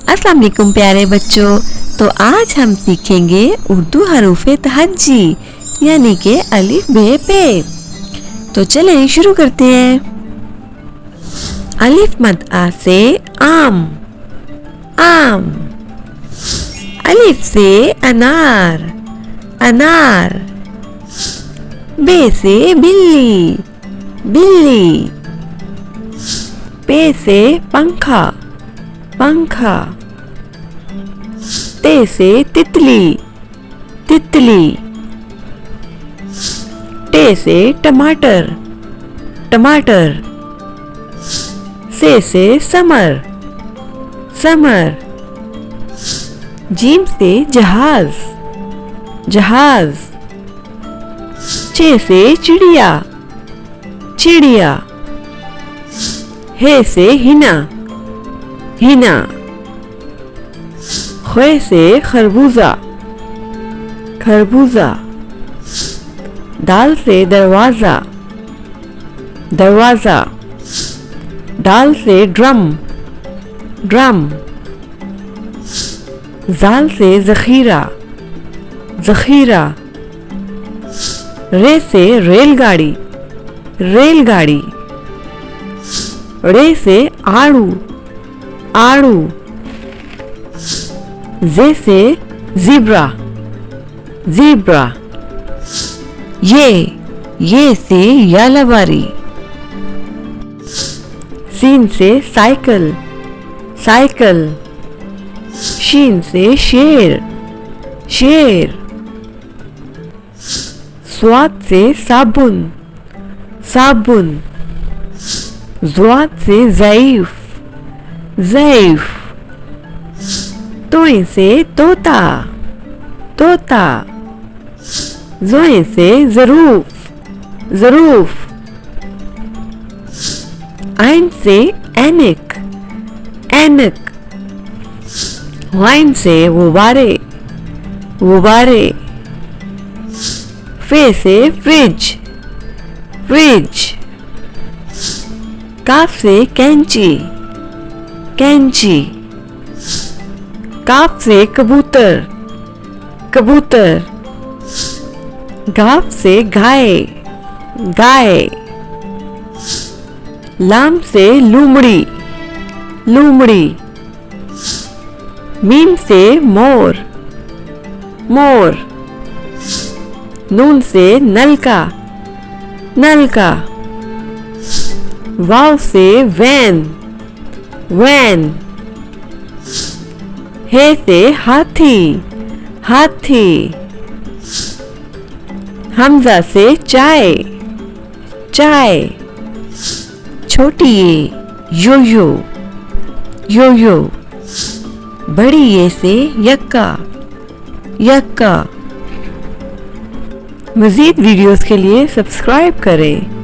अस्सलाम वालेकुम प्यारे बच्चों। तो आज हम सीखेंगे उर्दू हरूफे तहज्जी यानी के अलिफ बे पे। तो चलें शुरू करते हैं। अलिफ मद आ से आम, आम। अलिफ से अनार, अनार। बे से बिल्ली, बिल्ली। पे से पंखा, पंखा। ते से तितली, तितली। टे से टमाटर, टमाटर। से समर, समर। जीम से जहाज, जहाज। चे से चिड़िया, चिड़िया। हे से हिना, हिना। खे से खरबूजा, खरबूजा। दाल से दरवाजा, दरवाजा। डाल से ड्रम, ड्रम। जाल से जखीरा, जखीरा। रे से रेलगाड़ी, रेलगाड़ी। रे से आड़ू, आड़ू। जे से ज़ीब्रा, ज़ीब्रा। ये से यालावारी। सीन से साइकिल, साइकिल। शीन से शेर, शेर। स्वाद से साबुन, साबुन। ज़्वाद से ज़ईफ, ज़ईफ। तोए से तोता, तोता। ज़ोए से ज़रूफ, ज़रूफ। आइन से ऐनक, ऐनक। वाइन से गुब्बारे, गुब्बारे। फे से फ्रिज, फ्रिज। काफ से कैंची, कैंची। काफ से कबूतर, कबूतर। गाफ से गाय, गाय। लाम से लूमड़ी, लूमड़ी। मीम से मोर, मोर। नून से नलका, नलका। वाव से वैन, वैन। हे से हाथी, हाथी। हमजा से चाय, चाय। छोटी ये यो-यो, यो-यो। बड़ी ये से यक्का, यक्का। मज़ीद वीडियोस के लिए सब्सक्राइब करें।